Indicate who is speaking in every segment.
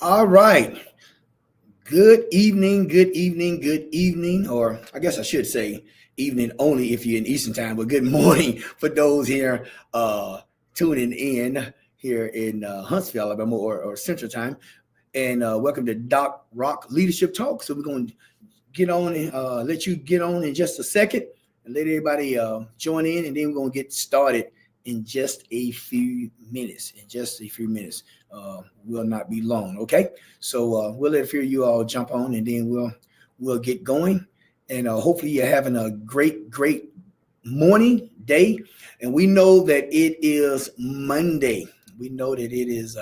Speaker 1: All right. Good evening, good evening, good evening, or I guess I should say evening only if you're in Eastern time, but good morning for those here tuning in here in Huntsville, Alabama, or Central Time. And welcome to Doc Rock Leadership Talk. So we're going to get on and let you get on in just a second and let everybody join in, and then we're going to get started in just a few minutes. In just a few minutes, will not be long. Okay, so we'll let a few of you all jump on, and then we'll get going. And hopefully you're having a great morning, day, and we know that it is Monday. We know that it is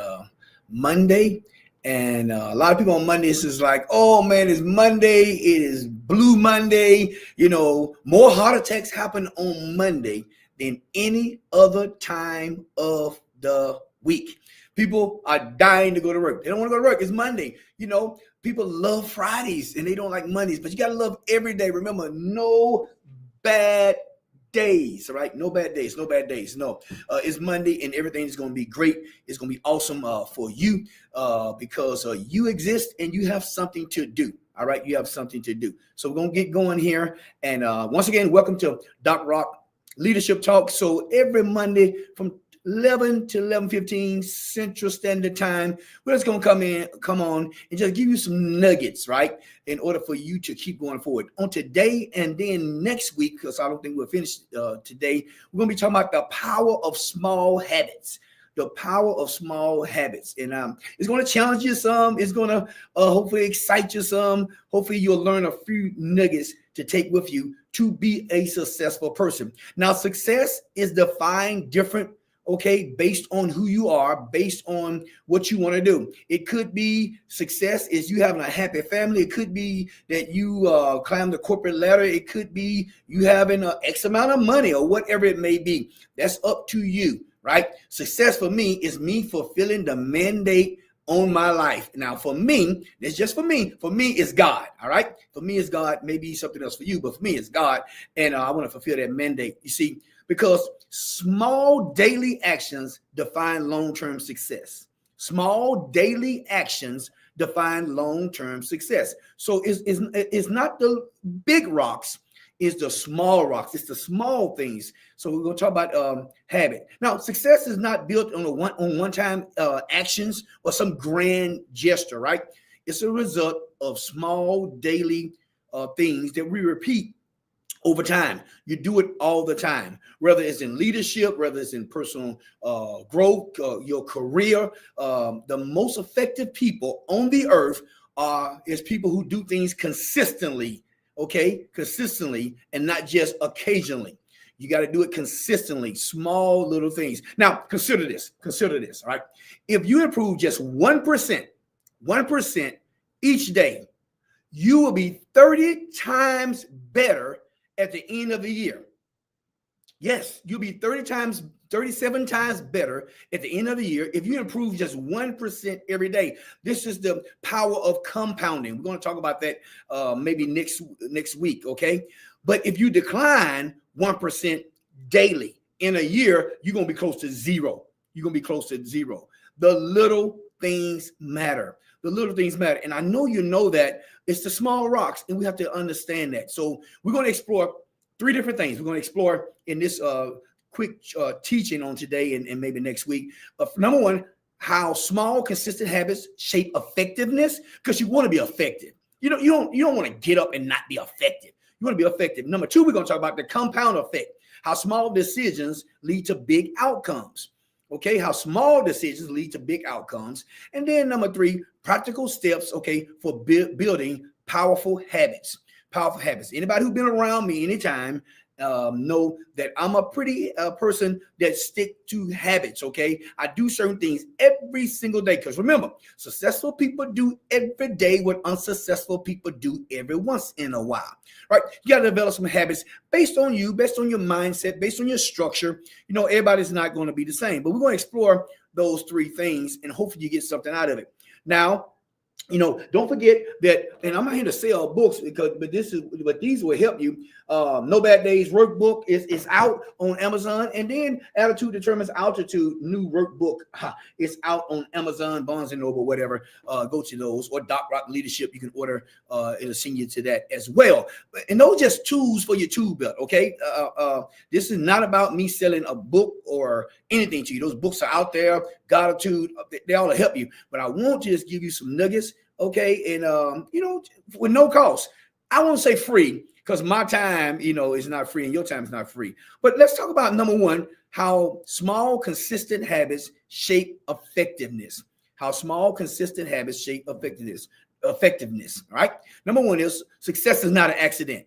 Speaker 1: Monday, and a lot of people on Mondays is like, oh man, it's Monday. It is Blue Monday. You know, more heart attacks happen on Monday than any other time of the week. People are dying to go to work. They don't want to go to work. It's Monday. You know, people love Fridays and they don't like Mondays, but you got to love every day. Remember, no bad days, all right? No bad days, no bad days. No, it's Monday and everything is going to be great. It's going to be awesome for you because you exist and you have something to do. All right, you have something to do. So we're going to get going here. And once again, welcome to Doc Rock Leadership Talk. So every Monday from 11 to 11:15 Central Standard Time, we're just going to come on and just give you some nuggets, right? In order for you to keep going forward on today and then next week, because I don't think we'll finish today, we're going to be talking about the power of small habits. The power of small habits. And it's going to challenge you some. It's going to hopefully excite you some. Hopefully you'll learn a few nuggets to take with you to be a successful person. Now, success is defined different, okay, based on who you are, based on what you want to do. It could be success is you having a happy family. It could be that you climb the corporate ladder. It could be you having X amount of money or whatever it may be. That's up to you, right? Success for me is me fulfilling the mandate on my life. Now, for me, it's just for me. For me, it's God. All right. For me, it's God. Maybe something else for you, but for me, it's God. And I want to fulfill that mandate. You see, because small daily actions define long-term success. Small daily actions define long-term success. So it's not the big rocks, it's the small rocks. It's the small things. So we're going to talk about habit. Now, success is not built on one-time actions or some grand gesture, right? It's a result of small daily things that we repeat over time. You do it all the time, whether it's in leadership, whether it's in personal growth, your career. The most effective people on the earth is people who do things consistently, okay? Consistently and not just occasionally. You got to do it consistently, small little things. Now, consider this, all right? If you improve just 1% each day, you will be 30 times better at the end of the year. Yes, you'll be 37 times better at the end of the year if you improve just 1% every day. This is the power of compounding. We're going to talk about that maybe next week, okay? But if you decline 1% daily in a year, you're going to be close to zero. You're going to be close to zero. The little things matter. The little things matter. And I know you know that it's the small rocks, and we have to understand that. So we're going to explore three different things. We're going to explore in this quick teaching on today and maybe next week. Number one, how small, consistent habits shape effectiveness, because you want to be effective. You don't want to get up and not be effective. You want to be effective. Number two, we're going to talk about the compound effect, how small decisions lead to big outcomes. Okay, how small decisions lead to big outcomes. And then number three, practical steps, okay, for building powerful habits. Powerful habits. Anybody who's been around me anytime know that I'm a pretty person that stick to habits, okay? I do certain things every single day because remember, successful people do every day what unsuccessful people do every once in a while, right? You got to develop some habits based on you, based on your mindset, based on your structure. You know, everybody's not going to be the same, but we're going to explore those three things and hopefully you get something out of it. Now, Don't forget that, and I'm not here to sell books but these will help you. No Bad Days workbook is out on Amazon, and then Attitude Determines Altitude new workbook is out on Amazon, Barnes and Noble, whatever. Go to those, or Doc Rock Leadership. You can order. It'll send you to that as well. And those are just tools for your tool belt. Okay, this is not about me selling a book or anything to you. Those books are out there. Gratitude, they all will help you. But I want to just give you some nuggets. Okay, and with no cost. I won't say free because my time, is not free, and your time is not free. But let's talk about number one: how small, consistent habits shape effectiveness. How small, consistent habits shape effectiveness. Effectiveness. All right. Number one is success is not an accident.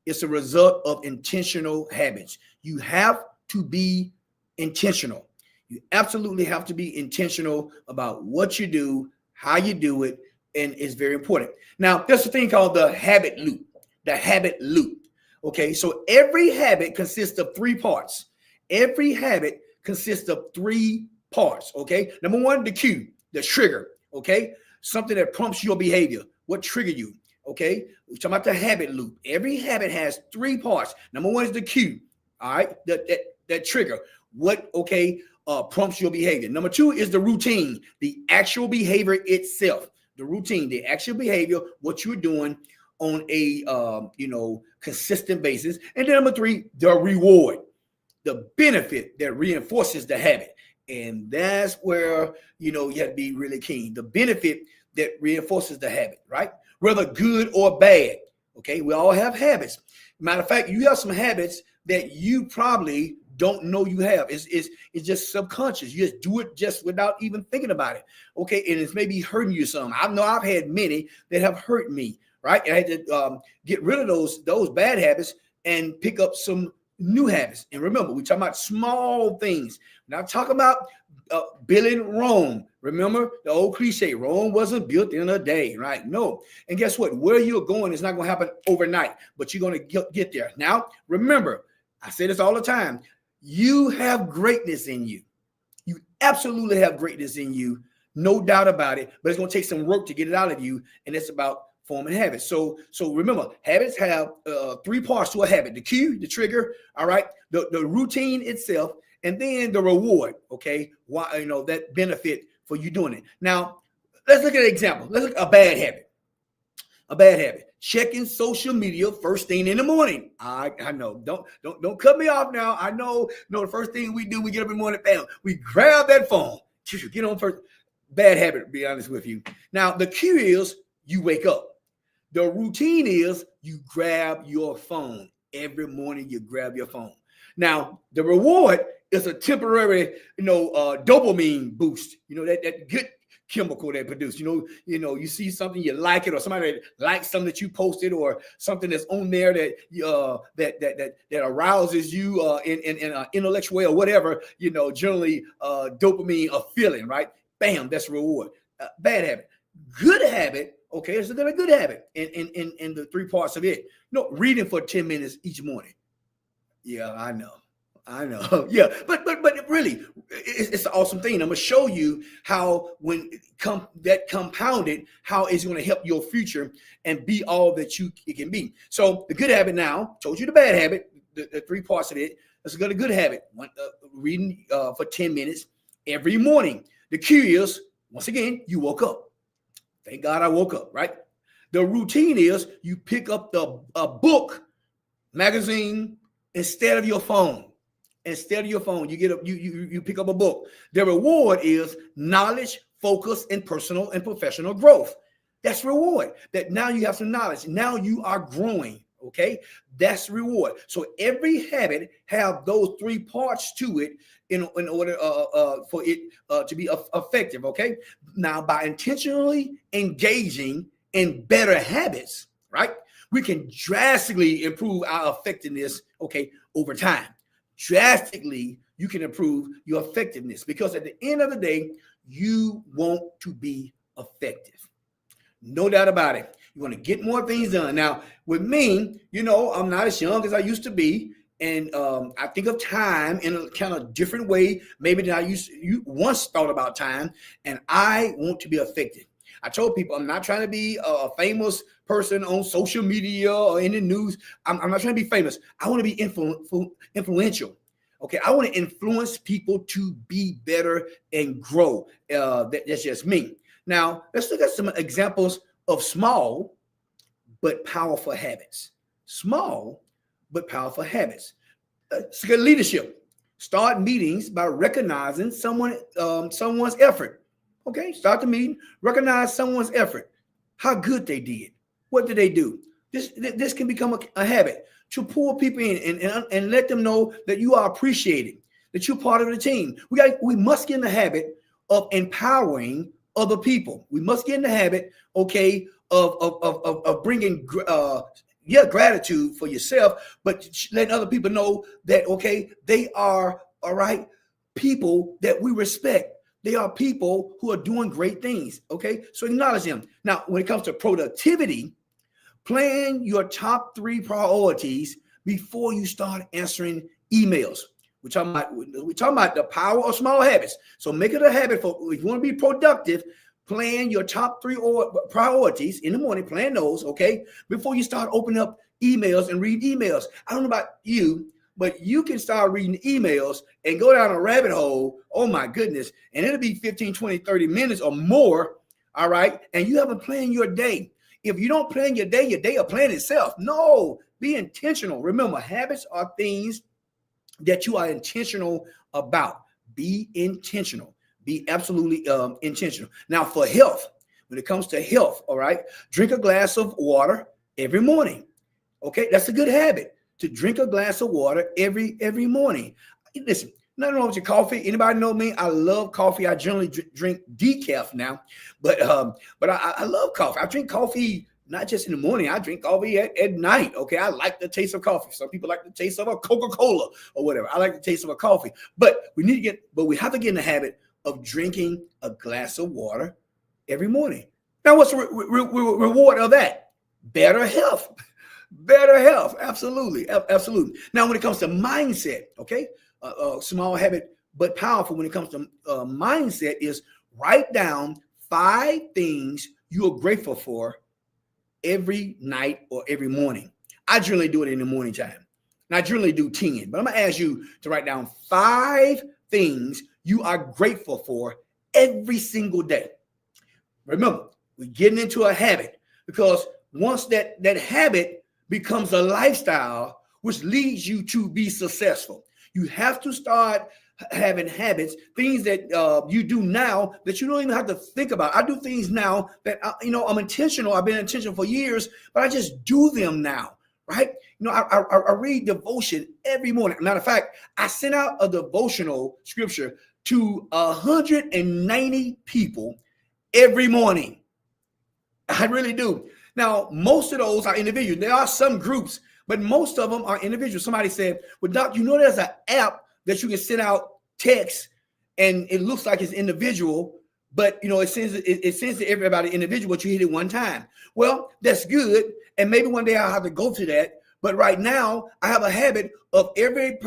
Speaker 1: It's a result of intentional habits. You have to be intentional. You absolutely have to be intentional about what you do, how you do it. And it's very important. Now, there's a thing called the habit loop. The habit loop. Okay, so every habit consists of three parts. Every habit consists of three parts. Okay, number one, the cue, the trigger. Okay, something that prompts your behavior. What triggered you? Okay, we're talking about the habit loop. Every habit has three parts. Number one is the cue. All right, that trigger. What prompts your behavior. Number two is the routine, the actual behavior itself. The routine, the actual behavior, what you're doing on a consistent basis. And then number three, the reward, the benefit that reinforces the habit. And that's where you have to be really keen. The benefit that reinforces the habit, right? Whether good or bad. Okay, we all have habits. Matter of fact, you have some habits that you probably don't know you have. It's just subconscious. You just do it just without even thinking about it. Okay, and it's maybe hurting you some. I know I've had many that have hurt me, right? And I had to get rid of those bad habits and pick up some new habits. And remember, we're talking about small things. We're not talking about building Rome. Remember the old cliche, Rome wasn't built in a day, right? No. And guess what? Where you're going is not going to happen overnight, but you're going to get there. Now, remember, I say this all the time. You have greatness in you. You absolutely have greatness in you. No doubt about it. But it's going to take some work to get it out of you. And it's about forming habits. So remember, habits have three parts to a habit: the cue, the trigger, all right, the routine itself, and then the reward. Okay, why that benefit for you doing it. Now, let's look at an example. Let's look at a bad habit. A bad habit. Checking social media first thing in the morning. I know. Don't cut me off now. I know. The first thing we do, we get up in the morning, bam, we grab that phone. Get on first. Bad habit, to be honest with you. Now, the cue is you wake up. The routine is you grab your phone. Every morning you grab your phone. Now, the reward is a temporary, dopamine boost. That good chemical they produce. You see something, you like it, or somebody likes something that you posted, or something that's on there that arouses you in an intellectual way or whatever. Generally dopamine, a feeling, right? Bam, that's reward. Bad habit. Good habit. Okay, so then a good habit in the three parts of it. Reading for 10 minutes each morning. Yeah, I know. Yeah, but really, it's an awesome thing. I'm gonna show you how when that compounded, how it's going to help your future and be all that it can be. So the good habit now, told you the bad habit, the three parts of it. Let's go to good habit. Reading for 10 minutes every morning. The cue is, once again, you woke up. Thank God I woke up, right? The routine is you pick up a book, magazine, instead of your phone. Instead of your phone, you pick up a book. The reward is knowledge, focus, and personal and professional growth. That's reward. That now you have some knowledge. Now you are growing. Okay, that's reward. So every habit have those three parts to it in order for it to be effective. Okay, now by intentionally engaging in better habits, right, we can drastically improve our effectiveness. Okay, over time. Drastically, you can improve your effectiveness, because at the end of the day, you want to be effective. No doubt about it. You want to get more things done. Now, with me, I'm not as young as I used to be. And I think of time in a kind of different way, maybe than you once thought about time. And I want to be effective. I told people I'm not trying to be a famous person on social media or in the news. I'm not trying to be famous. I want to be influential. Okay, I want to influence people to be better and grow. That's just me. Now, let's look at some examples of small but powerful habits. Small but powerful habits. It's good leadership. Start meetings by recognizing someone's effort. Okay, start the meeting, recognize someone's effort, how good they did, what did they do. This can become a habit to pull people in and let them know that you are appreciated, that you're part of the team. We must get in the habit of empowering other people. We must get in the habit, okay, of bringing gratitude for yourself, but letting other people know that, okay, they are, all right, people that we respect. They are people who are doing great things, okay? So acknowledge them. Now, when it comes to productivity, plan your top 3 priorities before you start answering emails. We're talking about the power of small habits. So make it a habit if you want to be productive. Plan your top 3 priorities in the morning. Plan those, okay, before you start opening up emails and read emails. I don't know about you, but you can start reading emails and go down a rabbit hole. Oh my goodness. And it'll be 15, 20, 30 minutes or more. All right. And you haven't planned your day. If you don't plan your day will plan itself. No, be intentional. Remember, habits are things that you are intentional about. Be intentional. Be absolutely intentional. Now, for health, when it comes to health, all right, drink a glass of water every morning. Okay, that's a good habit to drink a glass of water every morning. Listen, nothing wrong with your coffee. Anybody know me? I love coffee. I generally drink decaf now, but I love coffee. I drink coffee not just in the morning. I drink coffee at night. Okay, I like the taste of coffee. Some people like the taste of a Coca-Cola or whatever. I like the taste of a coffee, but we have to get in the habit of drinking a glass of water every morning. Now, what's the reward of that? Better health. Better health. Absolutely. Absolutely. Now, when it comes to mindset, okay, small habit, but powerful when it comes to mindset is write down 5 things you are grateful for every night or every morning. I generally do it in the morning time. And I generally do 10, but I'm going to ask you to write down 5 things you are grateful for every single day. Remember, we're getting into a habit because once that habit becomes a lifestyle, which leads you to be successful, you have to start having habits, things that you do now that you don't even have to think about. I do things now that, I'm intentional. I've been intentional for years, but I just do them now, right? I read devotion every morning. Matter of fact, I sent out a devotional scripture to 190 people every morning. I really do. Now, most of those are individuals. There are some groups, but most of them are individuals. Somebody said, well, Doc, there's an app that you can send out text and it looks like it's individual, but it sends to everybody individual, but you hit it one time. Well, that's good. And maybe one day I'll have to go to that. But right now, I have a habit of every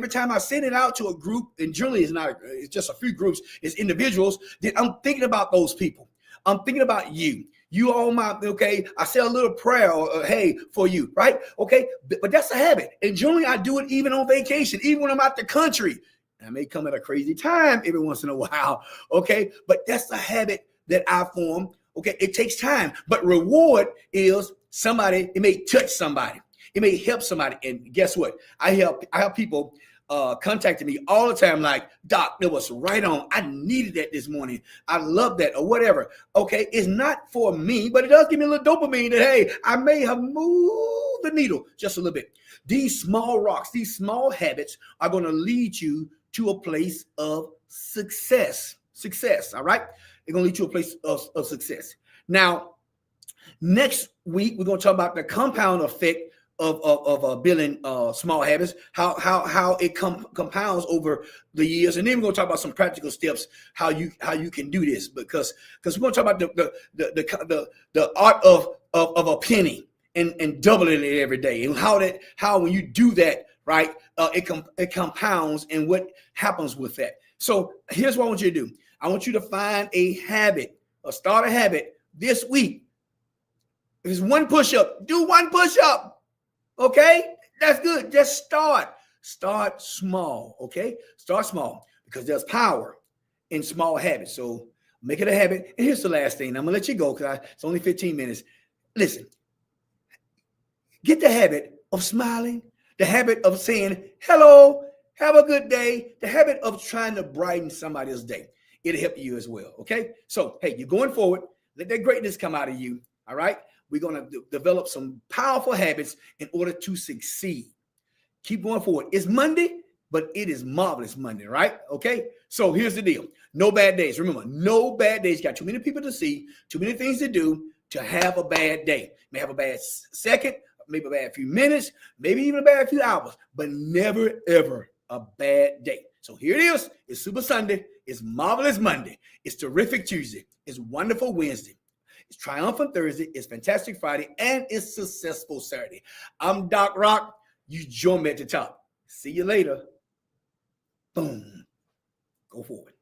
Speaker 1: time I send it out to a group, and generally it's just a few groups, it's individuals, that I'm thinking about those people. I'm thinking about you. You on my, okay, I say a little prayer or hey for you, right? Okay, but that's a habit. And generally I do it even on vacation, even when I'm out the country. I may come at a crazy time every once in a while, okay? But that's a habit that I form, okay? It takes time, but reward is somebody, it may touch somebody. It may help somebody. And guess what? I have people contacting me all the time like, Doc, it was right on. I needed that this morning. I love that or whatever. Okay, it's not for me, but it does give me a little dopamine that, hey, I may have moved the needle just a little bit. These small rocks, these small habits are going to lead you to a place of success. All right? They're going to lead you to a place of success. Now, next week, we're going to talk about the compound effect of building small habits, how it compounds over the years, and then we're going to talk about some practical steps how you can do this because we're going to talk about the art of a penny and doubling it every day, and how when you do that, right, it compounds and what happens with that. So here's what I want you to do. I want you to find a habit, or start a habit this week. If it's one push-up, do one push-up. Okay? That's good. Just start. Start small. Okay? Start small because there's power in small habits. So make it a habit. And here's the last thing. I'm going to let you go because it's only 15 minutes. Listen, get the habit of smiling, the habit of saying, hello, have a good day, the habit of trying to brighten somebody else's day. It'll help you as well. Okay? So, hey, you're going forward. Let that greatness come out of you. All right? We're going to develop some powerful habits in order to succeed. Keep going forward. It's Monday, but it is marvelous Monday, right? Okay? So here's the deal. No bad days. Remember, no bad days. You got too many people to see, too many things to do to have a bad day. You may have a bad second, maybe a bad few minutes, maybe even a bad few hours, but never, ever a bad day. So here it is. It's Super Sunday. It's marvelous Monday. It's terrific Tuesday. It's wonderful Wednesday. It's triumphant Thursday. It's fantastic Friday. And it's successful Saturday. I'm Doc Rock. You join me at the top. See you later. Boom. Go forward.